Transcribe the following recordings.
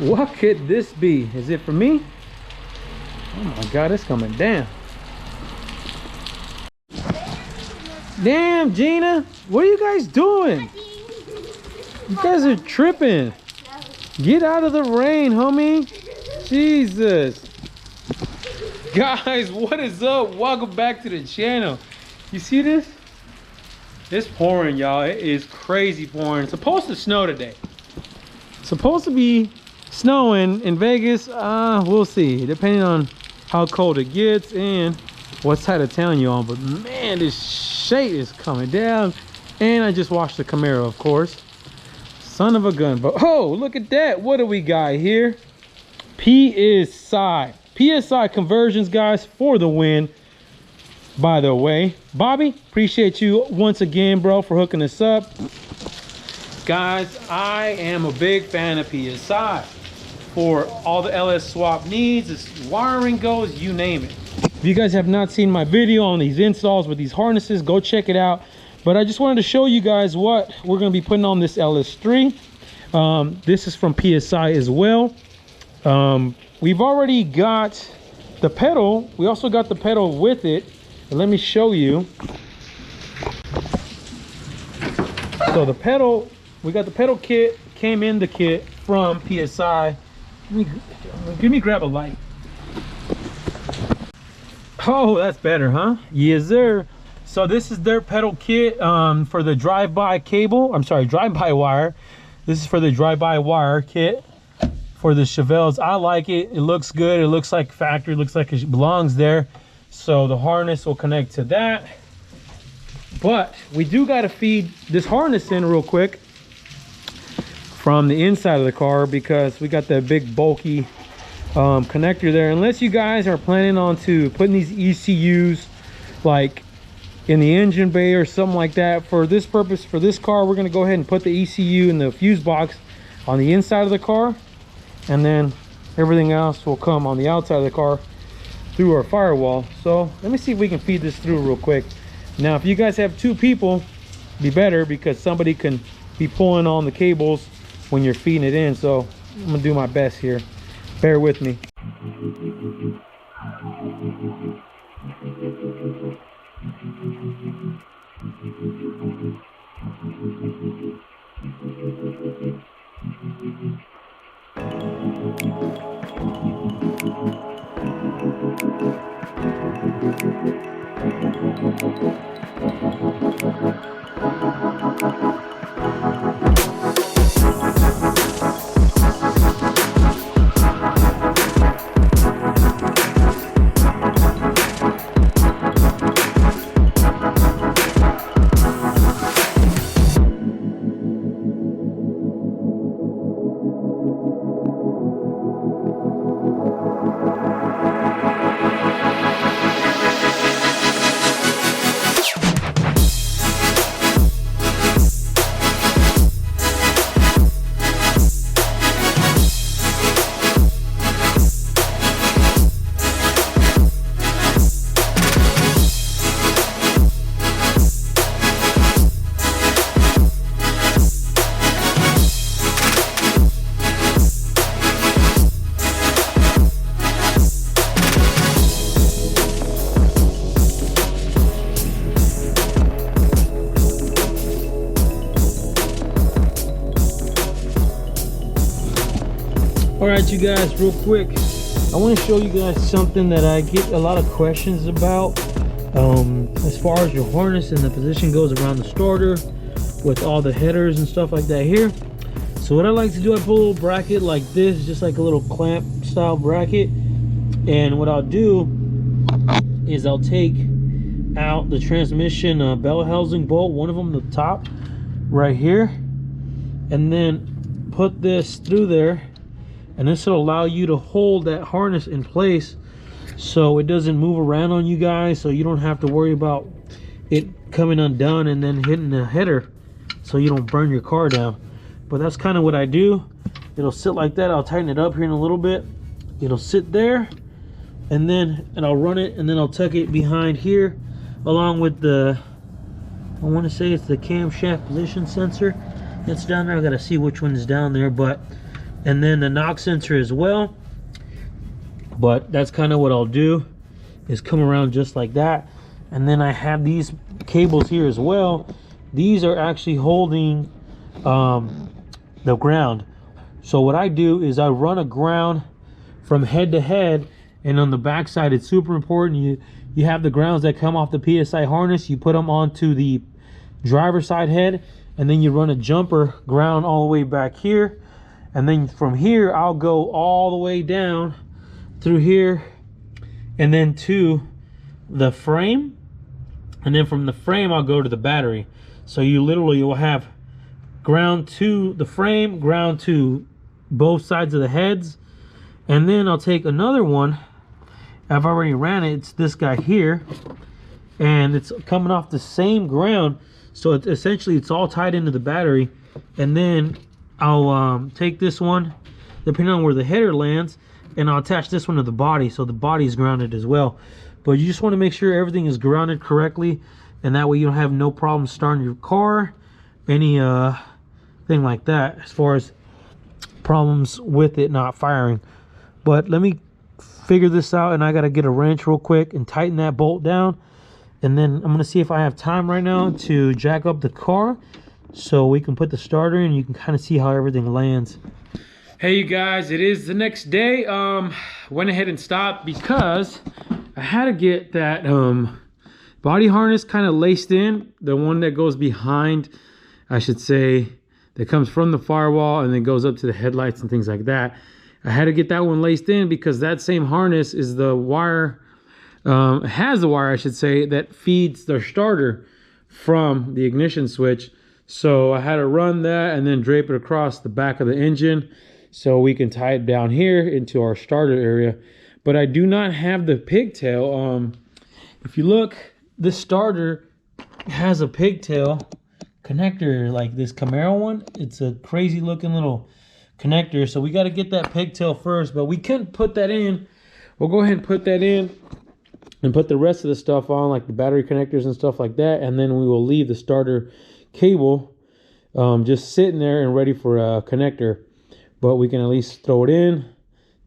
What could this be? Is it for me? Oh my God, it's coming down. Damn, Gina, what are you guys doing? You guys are tripping. Get out of the rain, homie. Jesus. Guys, what is up? Welcome back to the channel. You see this? It's pouring, y'all. It is crazy pouring. It's supposed to snow today. It's supposed to be snowing in Vegas. We'll see, depending on how cold it gets and what side of town you're on. But man, this shade is coming down. And I just washed the Camaro, of course. Son of a gun. But oh, look at that. What do we got here? PSI conversions, guys, for the win. By the way, Bobby, appreciate you once again, bro, for hooking us up. Guys, I am a big fan of PSI for all the LS swap needs, as wiring goes, you name it. If you guys have not seen my video on these installs with these harnesses, go check it out. But I just wanted to show you guys what we're going to be putting on this LS3. This is from PSI as well. We've already got the pedal. We also got the pedal with it. And let me show you. So the pedal, we got the pedal kit, came in the kit from PSI. Let me grab a light. Oh, that's better, huh? Yes, sir. So this is their pedal kit for the drive-by cable. I'm sorry, drive-by wire. This is for the drive-by wire kit for the Chevelles. I like it. It looks good. It looks like factory. It looks like it belongs there. So the harness will connect to that. But we do got to feed this harness in real quick from the inside of the car, because we got that big bulky connector there. Unless you guys are planning on putting these ECUs like in the engine bay or something like that. For this purpose, for this car, we're going to go ahead and put the ECU in the fuse box on the inside of the car, and then everything else will come on the outside of the car through our firewall. So let me see if we can feed this through real quick. Now if you guys have two people, be better, because somebody can be pulling on the cables when you're feeding it in. So I'm gonna do my best here, bear with me. All right, you guys, real quick, I want to show you guys something that I get a lot of questions about as far as your harness and the position goes around the starter with all the headers and stuff like that here. So what I like to do, I put a little bracket like this, just like a little clamp style bracket, and what I'll do is I'll take out the transmission bell housing bolt, one of them, the top right here, and then put this through there. And this will allow you to hold that harness in place so it doesn't move around on you guys, so you don't have to worry about it coming undone and then hitting the header so you don't burn your car down. But that's kind of what I do. It'll sit like that. I'll tighten it up here in a little bit. It'll sit there, and I'll run it, and then I'll tuck it behind here along with the, I want to say it's the camshaft position sensor that's down there. I gotta see which one is down there, but and then the knock sensor as well. But that's kind of what I'll do, is come around just like that. And then I have these cables here as well. These are actually holding the ground. So what I do is I run a ground from head to head, and on the back side it's super important you have the grounds that come off the PSI harness, you put them onto the driver's side head, and then you run a jumper ground all the way back here, and then from here I'll go all the way down through here and then to the frame, and then from the frame I'll go to the battery. So you literally will have ground to the frame, ground to both sides of the heads, and then I'll take another one. I've already ran it. It's this guy here, and it's coming off the same ground, so it's essentially it's all tied into the battery. And then I'll take this one, depending on where the header lands, and I'll attach this one to the body, so the body is grounded as well. But you just want to make sure everything is grounded correctly, and that way you don't have no problem starting your car, any thing like that, as far as problems with it not firing. But let me figure this out, and I got to get a wrench real quick and tighten that bolt down, and then I'm going to see if I have time right now to jack up the car so we can put the starter in and you can kind of see how everything lands. Hey you guys, it is the next day. Went ahead and stopped because I had to get that body harness kind of laced in, the one that goes behind, I should say, that comes from the firewall and then goes up to the headlights and things like that. I had to get that one laced in because that same harness is the wire, has the wire I should say, that feeds their starter from the ignition switch. So I had to run that and then drape it across the back of the engine so we can tie it down here into our starter area. But I do not have the pigtail. If you look, this starter has a pigtail connector like this Camaro one. It's a crazy looking little connector, so we got to get that pigtail first, but we couldn't put that in. We'll go ahead and put that in and put the rest of the stuff on, like the battery connectors and stuff like that, and then we will leave the starter cable just sitting there and ready for a connector. But we can at least throw it in,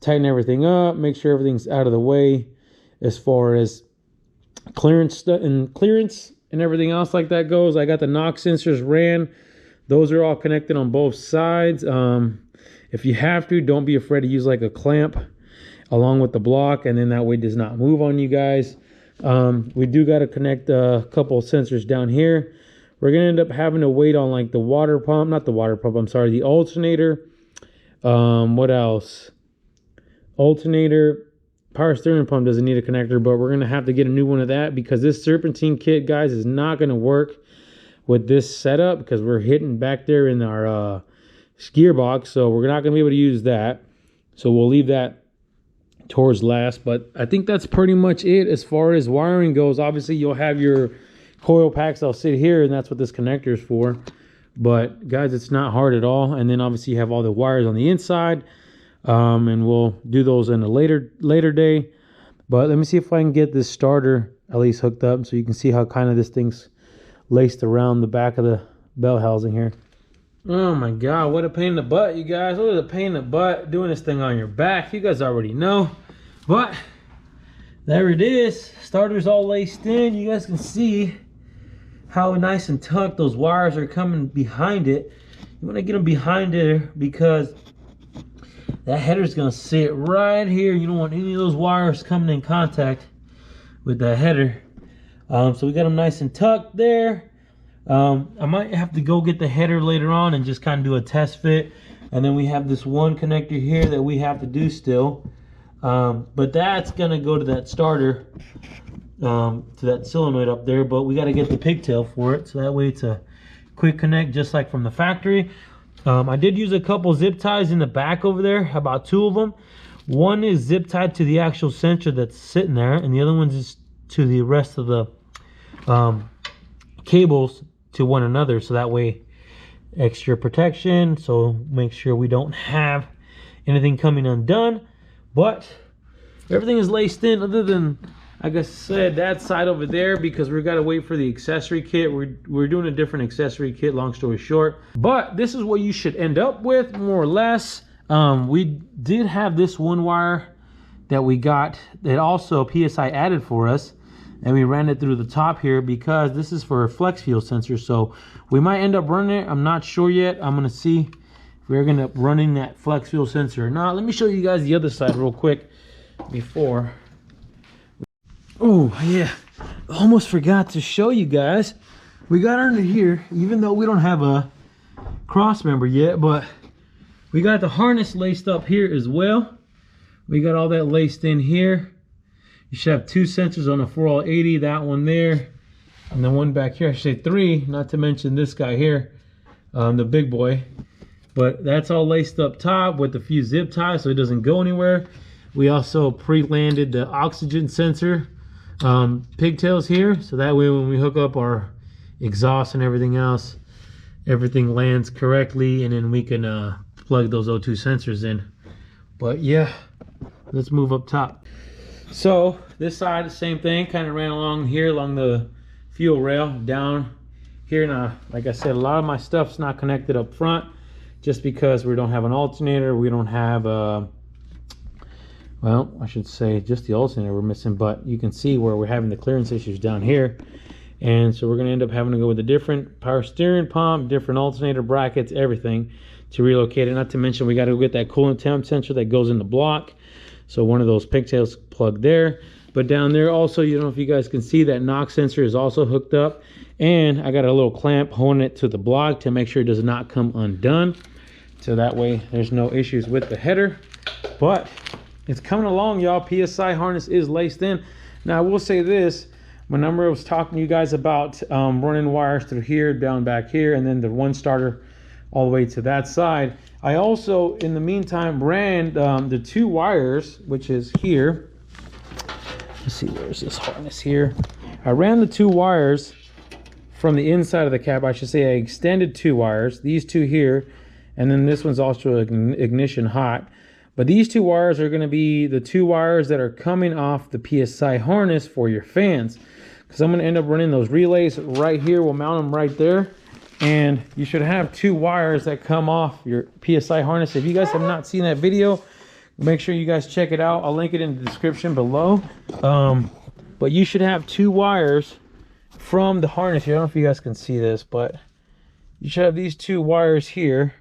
tighten everything up, make sure everything's out of the way as far as clearance and everything else like that goes. I got the knock sensors ran. Those are all connected on both sides. If you have to, don't be afraid to use like a clamp along with the block, and then that way it does not move on you guys. We do got to connect a couple of sensors down here. We're gonna end up having to wait on like the water pump, not the water pump, I'm sorry, the alternator. What else? Alternator, power steering pump doesn't need a connector, but we're gonna have to get a new one of that because this serpentine kit, guys, is not gonna work with this setup because we're hitting back there in our gearbox, so we're not gonna be able to use that. So we'll leave that towards last. But I think that's pretty much it as far as wiring goes. Obviously you'll have your coil packs that'll sit here, and that's what this connector is for. But guys, it's not hard at all. And then obviously you have all the wires on the inside, and we'll do those in a later day. But let me see if I can get this starter at least hooked up so you can see how kind of this thing's laced around the back of the bell housing here. Oh my god, what a pain in the butt, you guys. What a pain in the butt doing this thing on your back. You guys already know. But there it is. Starter's all laced in. You guys can see how nice and tucked those wires are coming behind it. You want to get them behind it because that header's going to sit right here. You don't want any of those wires coming in contact with that header. So we got them nice and tucked there. I might have to go get the header later on and just kind of do a test fit. And then we have this one connector here that we have to do still. But that's going to go to that starter, to that solenoid up there. But we got to get the pigtail for it, so that way it's a quick connect just like from the factory. I did use a couple zip ties in the back over there, about 2 of them. One is zip tied to the actual sensor that's sitting there, and the other one's is to the rest of the cables to one another, so that way extra protection, so make sure we don't have anything coming undone. But everything is laced in, other than, like I said, that side over there, because we've got to wait for the accessory kit. We're doing a different accessory kit, long story short. But this is what you should end up with, more or less. We did have this one wire that we got that also PSI added for us, and we ran it through the top here because this is for a flex fuel sensor. So we might end up running it. I'm not sure yet. I'm gonna see if we're gonna running that flex fuel sensor or not. Let me show you guys the other side real quick before. Oh yeah, almost forgot to show you guys. We got under here, even though we don't have a cross member yet, but we got the harness laced up here as well. We got all that laced in here. You should have 2 sensors on a 4L80, that one there, and then one back here. I should say 3, not to mention this guy here, the big boy. But that's all laced up top with a few zip ties so it doesn't go anywhere. We also pre-landed the oxygen sensor pigtails here, so that way when we hook up our exhaust and everything else, everything lands correctly, and then we can plug those O2 sensors in. But yeah, let's move up top. So this side, the same thing, kind of ran along here along the fuel rail down here. Now, like I said, a lot of my stuff's not connected up front just because we don't have an alternator. We don't have well, I should say just the alternator we're missing, but you can see where we're having the clearance issues down here. And so we're going to end up having to go with a different power steering pump, different alternator brackets, everything to relocate it. Not to mention we got to go get that coolant temp sensor that goes in the block. So one of those pigtails plugged there. But down there also, you don't know if you guys can see that NOx sensor is also hooked up. And I got a little clamp holding it to the block to make sure it does not come undone. So that way there's no issues with the header. But it's coming along, y'all. PSI harness is laced in. Now I will say this. Whenever I was talking to you guys about running wires through here, down back here, and then the one starter all the way to that side, I also, in the meantime, ran the 2 wires, which is here. Let's see, where's this harness here? I ran the 2 wires from the inside of the cab. I should say I extended 2 wires, these 2 here, and then this one's also ignition hot. But these 2 wires are going to be the 2 wires that are coming off the PSI harness for your fans. Because I'm going to end up running those relays right here. We'll mount them right there. And you should have 2 wires that come off your PSI harness. If you guys have not seen that video, make sure you guys check it out. I'll link it in the description below. But you should have 2 wires from the harness here. I don't know if you guys can see this, but you should have these 2 wires here,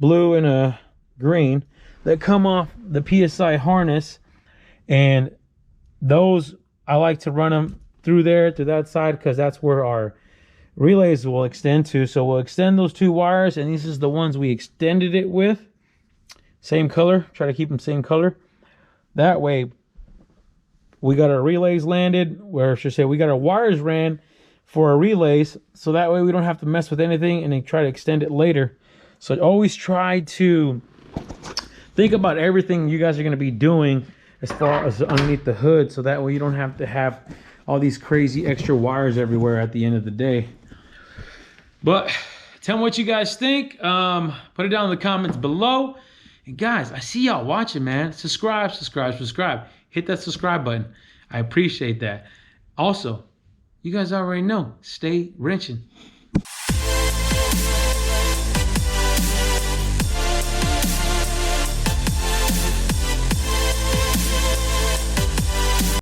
blue and a green, that come off the PSI harness. And those, I like to run them through there to that side because that's where our relays will extend to. So we'll extend those 2 wires, and these is the ones we extended it with. Same color, try to keep them same color. That way we got our relays landed, or I should say we got our wires ran for our relays, so that way we don't have to mess with anything and then try to extend it later. So always try to think about everything you guys are going to be doing as far as underneath the hood, so that way you don't have to have all these crazy extra wires everywhere at the end of the day. But tell me what you guys think. Put it down in the comments below. And guys, I see y'all watching, man. Subscribe. Hit that subscribe button. I appreciate that. Also, you guys already know, stay wrenching.